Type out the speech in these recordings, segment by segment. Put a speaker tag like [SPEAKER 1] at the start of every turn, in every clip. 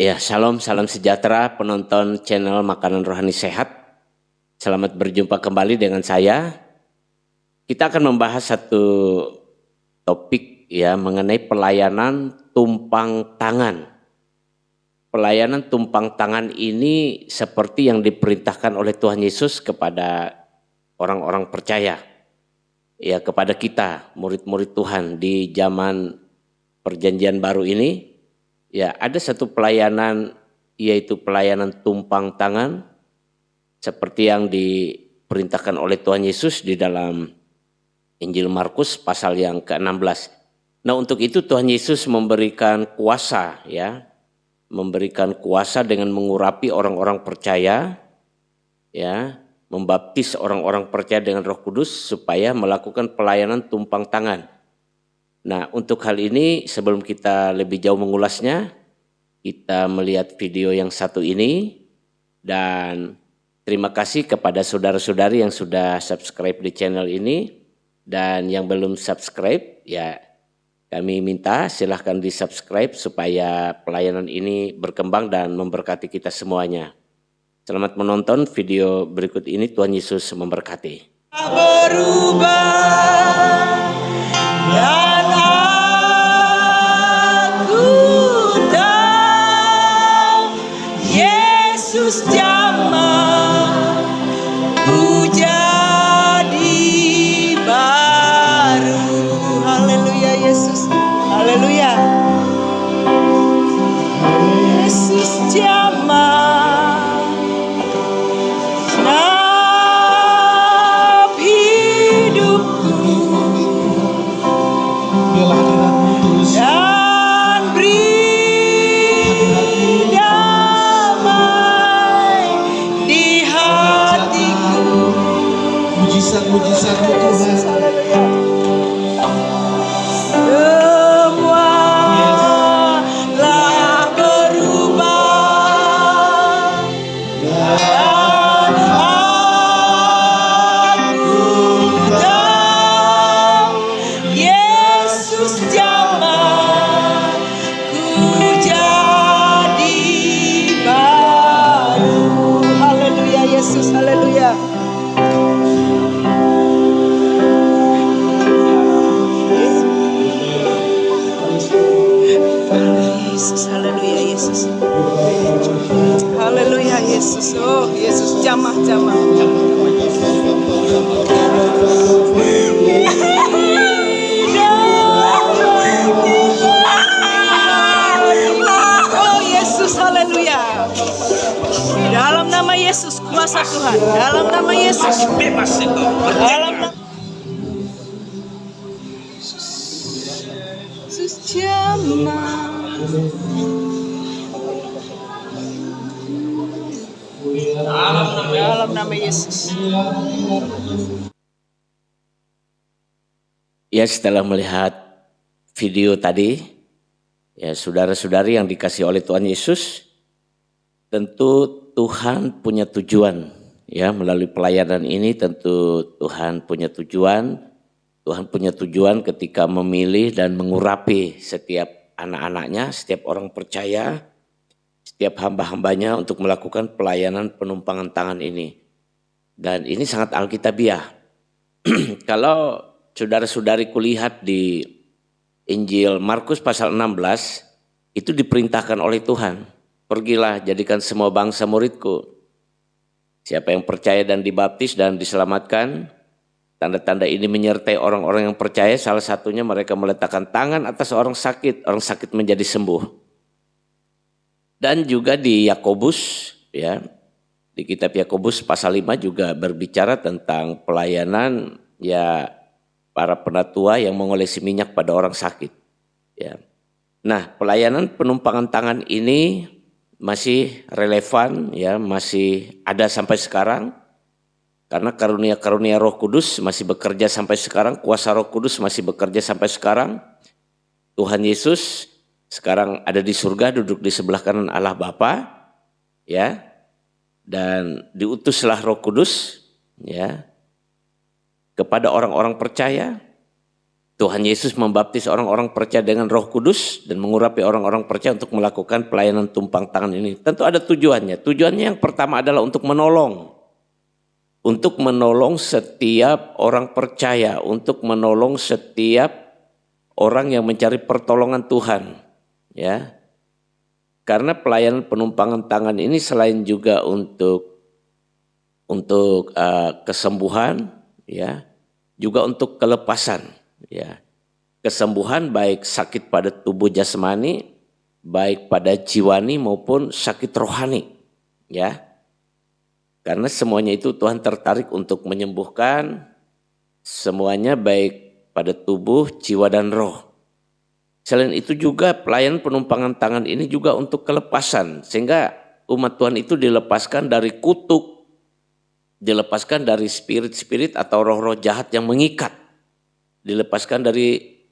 [SPEAKER 1] Ya, salam sejahtera penonton channel Makanan Rohani Sehat. Selamat berjumpa kembali dengan saya. Kita akan membahas satu topik ya mengenai pelayanan tumpang tangan. Pelayanan tumpang tangan ini seperti yang diperintahkan oleh Tuhan Yesus kepada orang-orang percaya. Ya, kepada kita, murid-murid Tuhan di zaman Perjanjian Baru ini. Ya, ada satu pelayanan yaitu pelayanan tumpang tangan seperti yang diperintahkan oleh Tuhan Yesus di dalam Injil Markus pasal yang ke-16. Nah, untuk itu Tuhan Yesus memberikan kuasa ya, memberikan kuasa dengan mengurapi orang-orang percaya ya, membaptis orang-orang percaya dengan Roh Kudus supaya melakukan pelayanan tumpang tangan. Nah, untuk hal ini sebelum kita lebih jauh mengulasnya, kita melihat video yang satu ini dan terima kasih kepada saudara-saudari yang sudah subscribe di channel ini dan yang belum subscribe ya kami minta silahkan di subscribe supaya pelayanan ini berkembang dan memberkati kita semuanya. Selamat menonton video berikut ini. Tuhan Yesus memberkati.
[SPEAKER 2] Berubah dan aku tahu Yesus jamah ku jadi baru. Haleluya Yesus, haleluya. Yesus jamah senap hidupku dan beri damai di hatiku.
[SPEAKER 3] Mujizat-mujizat-Mu Tuhan.
[SPEAKER 2] Semua telah berubah dan aku tahu Yesus jamah ku jadi baru. Haleluya Yesus, haleluya. Yesus, haleluya Yesus. Haleluya Yesus. Oh Yesus, jamah. Oh Yesus, haleluya. Di dalam nama Yesus, kuasa Tuhan. Dalam nama Yesus,
[SPEAKER 4] bebas engkau.
[SPEAKER 2] dalam nama Yesus jamah. Dalam nama Yesus.
[SPEAKER 1] Ya, setelah melihat video tadi, ya saudara-saudari yang dikasihi oleh Tuhan Yesus, tentu Tuhan punya tujuan ya melalui pelayanan ini. Tentu Tuhan punya tujuan. Tuhan punya tujuan ketika memilih dan mengurapi setiap anak-anaknya, setiap orang percaya, setiap hamba-hambanya untuk melakukan pelayanan penumpangan tangan ini. Dan ini sangat alkitabiah. Kalau saudara-saudari kulihat di Injil Markus pasal 16, itu diperintahkan oleh Tuhan. Pergilah, jadikan semua bangsa muridku. Siapa yang percaya dan dibaptis dan diselamatkan, tanda-tanda ini menyertai orang-orang yang percaya. Salah satunya mereka meletakkan tangan atas orang sakit menjadi sembuh. Dan juga di Yakobus ya, di kitab Yakobus pasal 5 juga berbicara tentang pelayanan ya para penatua yang mengolesi minyak pada orang sakit ya. Nah, pelayanan penumpangan tangan ini masih relevan ya, masih ada sampai sekarang karena karunia-karunia Roh Kudus masih bekerja sampai sekarang, kuasa Roh Kudus masih bekerja sampai sekarang. Tuhan Yesus sekarang ada di surga, duduk di sebelah kanan Allah Bapa ya. Dan diutuslah Roh Kudus ya kepada orang-orang percaya Tuhan Yesus membaptis orang-orang percaya dengan Roh Kudus dan mengurapi orang-orang percaya untuk melakukan pelayanan tumpang tangan ini. Tentu ada tujuannya. Tujuannya yang pertama adalah untuk menolong. Untuk menolong setiap orang percaya, untuk menolong setiap orang yang mencari pertolongan Tuhan, ya. Karena pelayanan penumpangan tangan ini selain juga untuk kesembuhan, ya, juga untuk kelepasan, ya. Kesembuhan baik sakit pada tubuh jasmani, baik pada jiwani maupun sakit rohani, ya. Karena semuanya itu Tuhan tertarik untuk menyembuhkan semuanya baik pada tubuh, jiwa dan roh. Selain itu juga pelayanan penumpangan tangan ini juga untuk kelepasan. Sehingga umat Tuhan itu dilepaskan dari kutuk, dilepaskan dari spirit-spirit atau roh-roh jahat yang mengikat. Dilepaskan dari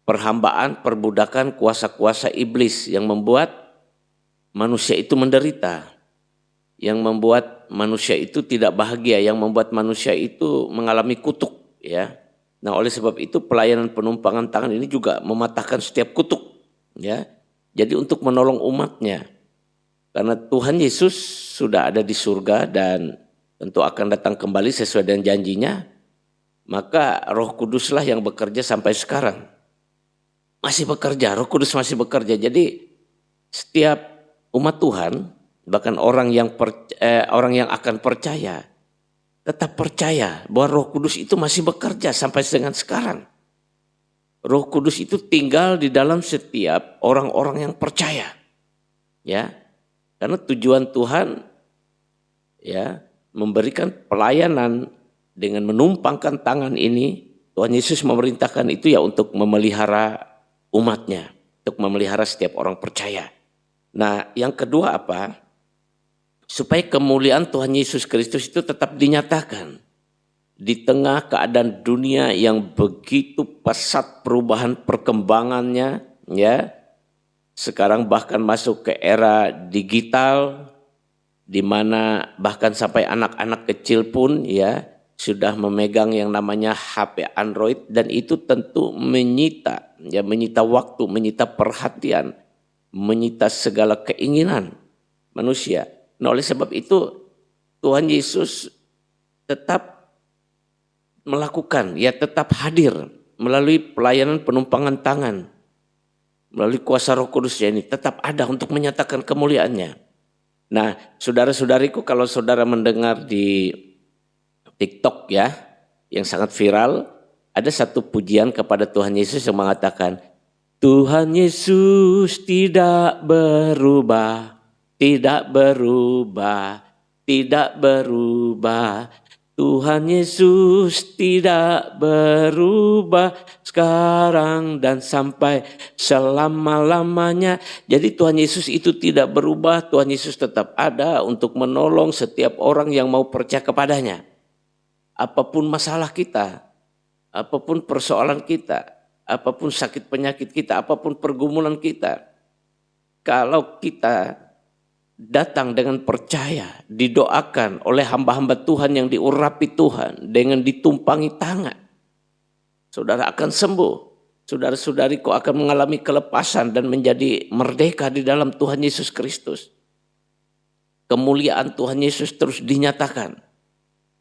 [SPEAKER 1] perhambaan, perbudakan, kuasa-kuasa iblis yang membuat manusia itu menderita. Yang membuat manusia itu tidak bahagia, yang membuat manusia itu mengalami kutuk, ya. Nah, oleh sebab itu pelayanan penumpangan tangan ini juga mematahkan setiap kutuk, ya. Jadi untuk menolong umatnya. Karena Tuhan Yesus sudah ada di surga dan tentu akan datang kembali sesuai dengan janjinya, maka Roh Kuduslah yang bekerja sampai sekarang. Masih bekerja, Roh Kudus masih bekerja. Jadi setiap umat Tuhan, bahkan orang yang akan percaya, tetap percaya bahwa Roh Kudus itu masih bekerja sampai dengan sekarang. Roh Kudus itu tinggal di dalam setiap orang-orang yang percaya, ya. Karena tujuan Tuhan, ya, memberikan pelayanan dengan menumpangkan tangan ini. Tuhan Yesus memerintahkan itu ya untuk memelihara umatnya, untuk memelihara setiap orang percaya. Nah, yang kedua apa? Supaya kemuliaan Tuhan Yesus Kristus itu tetap dinyatakan di tengah keadaan dunia yang begitu pesat perubahan perkembangannya, ya. Sekarang bahkan masuk ke era digital, di mana bahkan sampai anak-anak kecil pun, ya, sudah memegang yang namanya HP Android, dan itu tentu menyita waktu, menyita perhatian, menyita segala keinginan manusia. Nah, oleh sebab itu Tuhan Yesus tetap melakukan, ya, tetap hadir melalui pelayanan penumpangan tangan, melalui kuasa Roh Kudus ini tetap ada untuk menyatakan kemuliaannya. Nah, saudara-saudariku, kalau saudara mendengar di TikTok, ya, yang sangat viral, ada satu pujian kepada Tuhan Yesus yang mengatakan, Tuhan Yesus tidak berubah, tidak berubah, tidak berubah. Tuhan Yesus tidak berubah sekarang dan sampai selama-lamanya. Jadi Tuhan Yesus itu tidak berubah. Tuhan Yesus tetap ada untuk menolong setiap orang yang mau percaya kepadanya. Apapun masalah kita, apapun persoalan kita, apapun sakit penyakit kita, apapun pergumulan kita, kalau kita datang dengan percaya, didoakan oleh hamba-hamba Tuhan yang diurapi Tuhan dengan ditumpangi tangan, saudara akan sembuh. Saudara-saudariku akan mengalami kelepasan dan menjadi merdeka di dalam Tuhan Yesus Kristus. Kemuliaan Tuhan Yesus terus dinyatakan.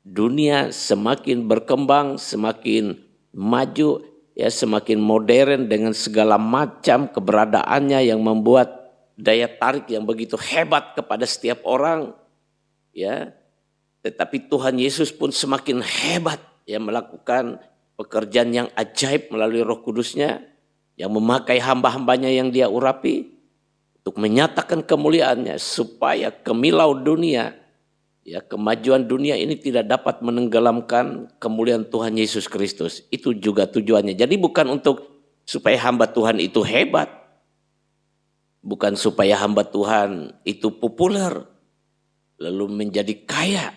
[SPEAKER 1] Dunia semakin berkembang, semakin maju, ya, semakin modern dengan segala macam keberadaannya yang membuat daya tarik yang begitu hebat kepada setiap orang, ya. Tetapi Tuhan Yesus pun semakin hebat, ya, melakukan pekerjaan yang ajaib melalui Roh Kudusnya yang memakai hamba-hambanya yang Dia urapi untuk menyatakan kemuliaannya supaya kemilau dunia, ya, kemajuan dunia ini tidak dapat menenggelamkan kemuliaan Tuhan Yesus Kristus. Itu juga tujuannya. Jadi bukan untuk supaya hamba Tuhan itu hebat, bukan supaya hamba Tuhan itu populer, lalu menjadi kaya,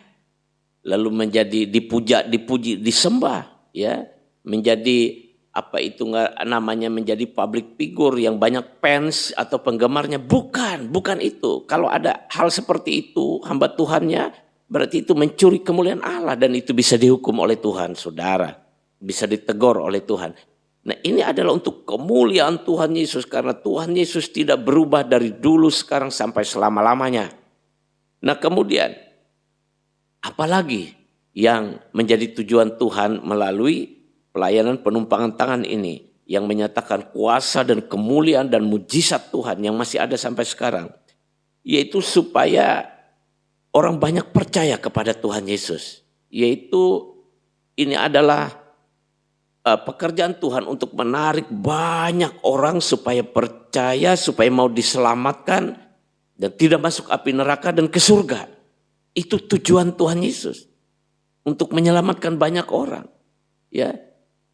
[SPEAKER 1] lalu menjadi dipuji, disembah, ya, menjadi apa itu namanya, menjadi public figure yang banyak fans atau penggemarnya. Bukan itu. Kalau ada hal seperti itu, hamba Tuhannya, berarti itu mencuri kemuliaan Allah dan itu bisa dihukum oleh Tuhan, saudara. Bisa ditegur oleh Tuhan. Nah, ini adalah untuk kemuliaan Tuhan Yesus, karena Tuhan Yesus tidak berubah dari dulu, sekarang, sampai selama-lamanya. Nah, kemudian apalagi yang menjadi tujuan Tuhan melalui pelayanan penumpangan tangan ini, yang menyatakan kuasa dan kemuliaan dan mujizat Tuhan yang masih ada sampai sekarang, yaitu supaya orang banyak percaya kepada Tuhan Yesus. Yaitu ini adalah pekerjaan Tuhan untuk menarik banyak orang supaya percaya, supaya mau diselamatkan dan tidak masuk api neraka dan ke surga. Itu tujuan Tuhan Yesus, untuk menyelamatkan banyak orang. Ya,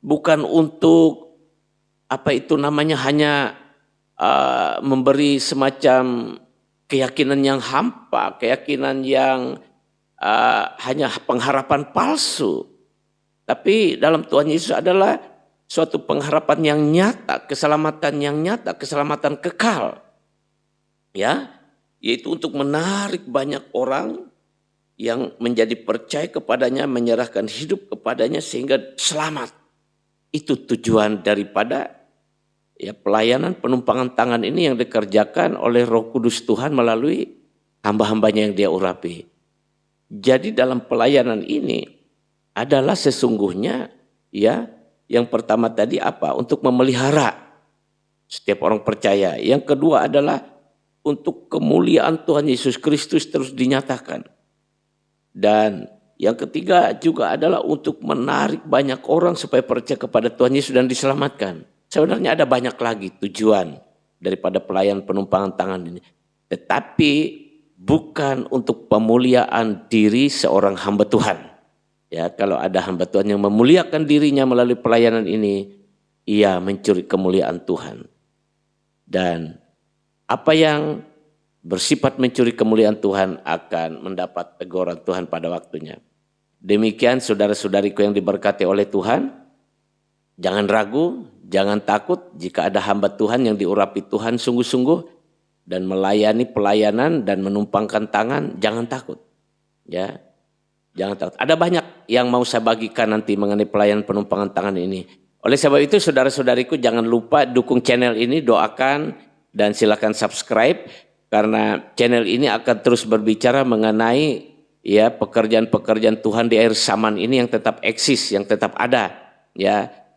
[SPEAKER 1] bukan untuk hanya memberi semacam keyakinan yang hampa, keyakinan yang hanya pengharapan palsu. Tapi dalam Tuhan Yesus adalah suatu pengharapan yang nyata, keselamatan yang nyata, keselamatan kekal. Ya, yaitu untuk menarik banyak orang yang menjadi percaya kepadanya, menyerahkan hidup kepadanya sehingga selamat. Itu tujuan daripada pelayanan penumpangan tangan ini yang dikerjakan oleh Roh Kudus Tuhan melalui hamba-hambanya yang Dia urapi. Jadi dalam pelayanan ini adalah sesungguhnya yang pertama tadi untuk memelihara setiap orang percaya. Yang kedua adalah untuk kemuliaan Tuhan Yesus Kristus terus dinyatakan. Dan yang ketiga juga adalah untuk menarik banyak orang supaya percaya kepada Tuhan Yesus dan diselamatkan. Sebenarnya ada banyak lagi tujuan daripada pelayanan penumpangan tangan ini. Tetapi bukan untuk pemuliaan diri seorang hamba Tuhan. Ya, kalau ada hamba Tuhan yang memuliakan dirinya melalui pelayanan ini, ia mencuri kemuliaan Tuhan. Dan apa yang bersifat mencuri kemuliaan Tuhan akan mendapat teguran Tuhan pada waktunya. Demikian saudara-saudariku yang diberkati oleh Tuhan. Jangan ragu, jangan takut jika ada hamba Tuhan yang diurapi Tuhan sungguh-sungguh dan melayani pelayanan dan menumpangkan tangan, jangan takut. Ya. Jangan takut. Ada banyak yang mau saya bagikan nanti mengenai pelayanan penumpangan tangan ini. Oleh sebab itu saudara-saudariku jangan lupa dukung channel ini, doakan dan silakan subscribe karena channel ini akan terus berbicara mengenai pekerjaan-pekerjaan Tuhan di akhir zaman ini yang tetap eksis, yang tetap ada,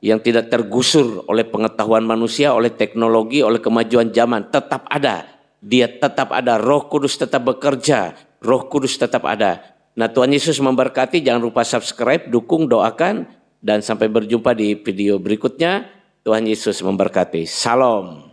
[SPEAKER 1] yang tidak tergusur oleh pengetahuan manusia, oleh teknologi, oleh kemajuan zaman, tetap ada. Dia tetap ada, Roh Kudus tetap bekerja, Roh Kudus tetap ada. Nah, Tuhan Yesus memberkati, jangan lupa subscribe, dukung, doakan, dan sampai berjumpa di video berikutnya. Tuhan Yesus memberkati. Salam.